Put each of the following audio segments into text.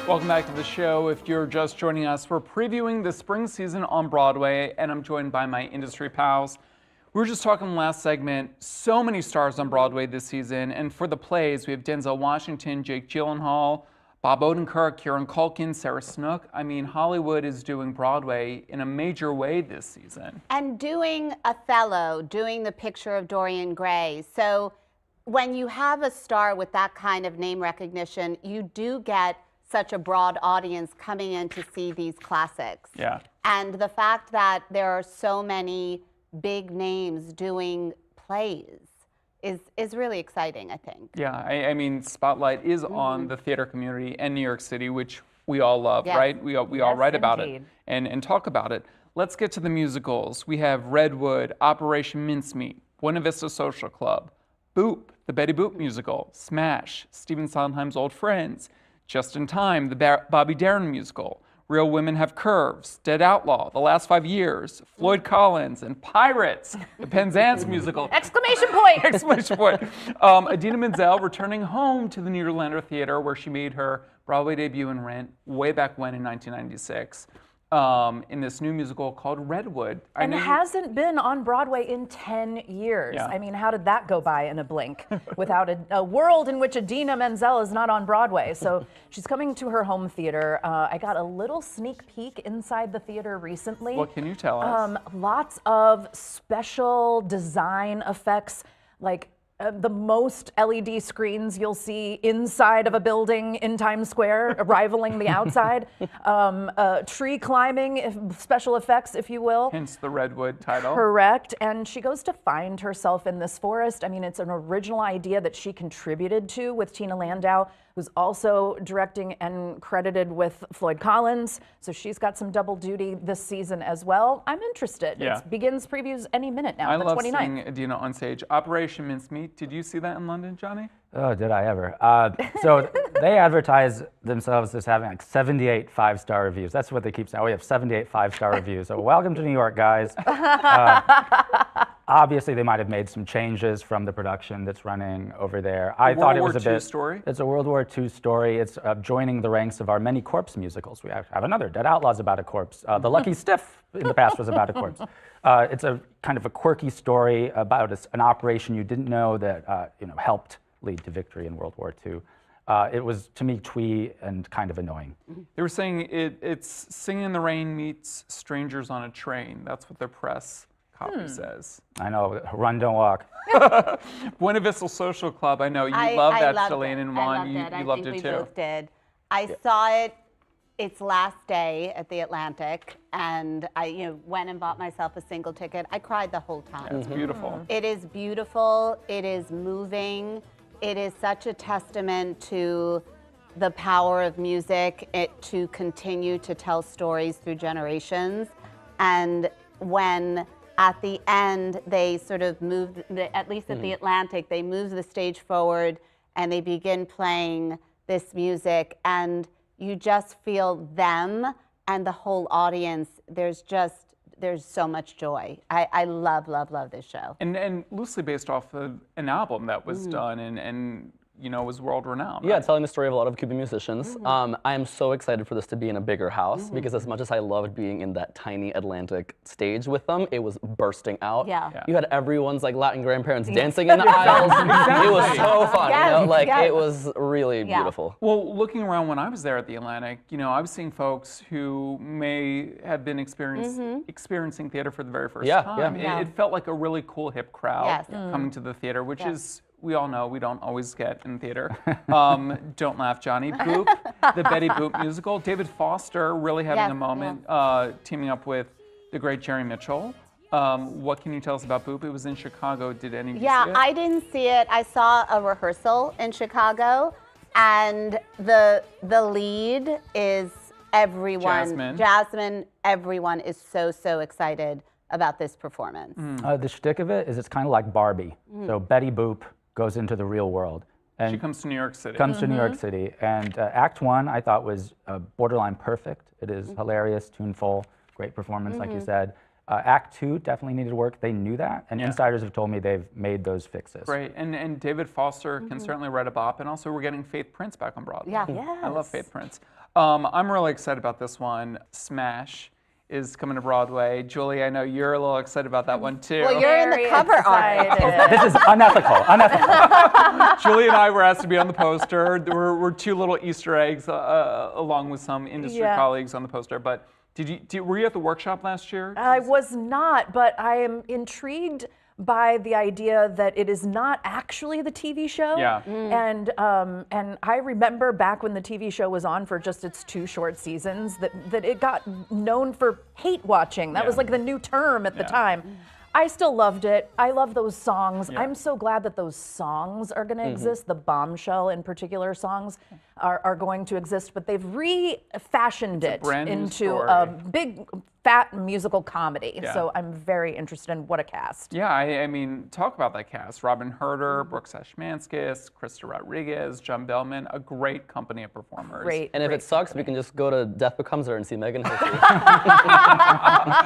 Welcome back to the show. If you're just joining us, we're previewing the spring season on Broadway, and I'm joined by my industry pals. We were just talking in the last segment, so many stars on Broadway this season, and for the plays, we have Denzel Washington, Jake Gyllenhaal, Bob Odenkirk, Kieran Culkin, Sarah Snook. I mean, Hollywood is doing Broadway in a major way this season. And doing Othello, doing the Picture of Dorian Gray. So when you have a star with that kind of name recognition, you do get such a broad audience coming in to see these classics. Yeah. And the fact that there are so many big names doing plays is really exciting, I think. Yeah, I mean, Spotlight is on the theater community and New York City, which we all love, right? We all write about it and talk about it. Let's get to the musicals. We have Redwood, Operation Mincemeat, Buena Vista Social Club, Boop, the Betty Boop musical, Smash, Stephen Sondheim's Old Friends, Just in Time, the Bobby Darin musical, Real Women Have Curves, Dead Outlaw, The Last 5 Years, Floyd Collins, and Pirates, the Penzance musical. Exclamation point! Exclamation point. Idina Menzel returning home to the Nederlander Theater where she made her Broadway debut in Rent way back when in 1996. In this new musical called Redwood. And hasn't been on Broadway in 10 years. Yeah. I mean, how did that go by in a blink without a world in which Idina Menzel is not on Broadway? So she's coming to her home theater. I got a little sneak peek inside the theater recently. What can you tell us? Lots of special design effects, like the most LED screens you'll see inside of a building in Times Square, rivaling the outside. Tree climbing, special effects, if you will. Hence the Redwood title. Correct. And she goes to find herself in this forest. I mean, it's an original idea that she contributed to with Tina Landau, who's also directing and credited with Floyd Collins. So she's got some double duty this season as well. I'm interested. Yeah. It begins previews any minute now, I the love 29th. seeing Idina on stage. Operation Mincemeat, did you see that in London, Johnny? Oh, did I ever? So they advertise themselves as having like 78 five-star reviews. That's what they keep saying. Oh, we have 78 five-star reviews. So welcome to New York, guys. Obviously, they might have made some changes from the production that's running over there. I thought it was a bit. Story? It's a World War II story. It's joining the ranks of our many corpse musicals. We have another, Dead Outlaw's about a corpse. The Lucky Stiff in the past was about a corpse. It's a kind of a quirky story about an operation you didn't know that helped lead to victory in World War II. It was, to me, twee and kind of annoying. They were saying it's Singing in the Rain meets Strangers on a Train. That's what their press copy says. I know, run, don't walk. Buena Vista Social Club, I know. You love that, Shalane and Juan. You loved it too. I think we both did. I saw it its last day at the Atlantic, and I went and bought myself a single ticket. I cried the whole time. It's beautiful. It is beautiful. It is moving. It is such a testament to the power of music to continue to tell stories through generations. And when at the end they sort of moved, at least at the Atlantic, they moved the stage forward and they begin playing this music, and you just feel them and the whole audience. There's so much joy. I love, love, love this show. And loosely based off of an album that was done and was world renowned. Yeah, right? telling the story of a lot of Cuban musicians. I am so excited for this to be in a bigger house because as much as I loved being in that tiny Atlantic stage with them, it was bursting out. Yeah. You had everyone's like Latin grandparents dancing in the aisles. It was so fun. It was really beautiful. Well, looking around when I was there at the Atlantic, I was seeing folks who may have been experiencing theater for the very first time. It felt like a really cool, hip crowd coming to the theater, which is, we all know we don't always get in theater. Don't laugh, Johnny. Boop, the Betty Boop musical. David Foster really having a moment, teaming up with the great Jerry Mitchell. What can you tell us about Boop? It was in Chicago. Did any of you see it? Yeah, I didn't see it. I saw a rehearsal in Chicago, and the lead is everyone. Jasmine, everyone is so excited about this performance. The shtick of it is it's kind of like Barbie. So Betty Boop goes into the real world. And she comes to New York City. Comes to New York City. And Act 1, I thought, was borderline perfect. It is hilarious, tuneful, great performance, like you said. Act 2 definitely needed work. They knew that, and insiders have told me they've made those fixes. Great, and David Foster can certainly write a bop, and also we're getting Faith Prince back on Broadway. Yeah. I love Faith Prince. I'm really excited about this one. Smash is coming to Broadway. Julie, I know you're a little excited about that one too. Well, you're in the cover art. This is unethical. Julie and I were asked to be on the poster. There were two little Easter eggs along with some industry colleagues on the poster. But were you at the workshop last year? I was not, but I am intrigued by the idea that it is not actually the TV show. Yeah. And I remember back when the TV show was on for just its 2 short seasons that it got known for hate watching. That was like the new term at the time. I still loved it. I love those songs. Yeah. I'm so glad that those songs are going to exist. The Bombshell in particular songs are going to exist, but they've refashioned it into a big fat musical comedy. Yeah. So I'm very interested in what a cast. Yeah, I mean, talk about that cast. Robin Herder, Brooks Ashmanskas, Krista Rodriguez, John Bellman, a great company of performers. Great. And if it sucks, we can just go to Death Becomes Her and see Megan Hilty.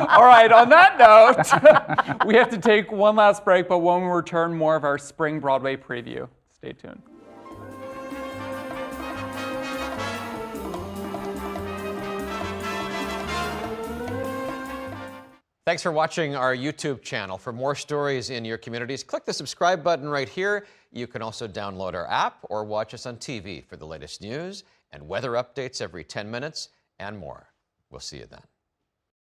All right, on that note, we have to take one last break, but when we return, more of our spring Broadway preview. Stay tuned. Thanks for watching our YouTube channel. For more stories in your communities, click the subscribe button right here. You can also download our app or watch us on TV for the latest news and weather updates every 10 minutes and more. We'll see you then.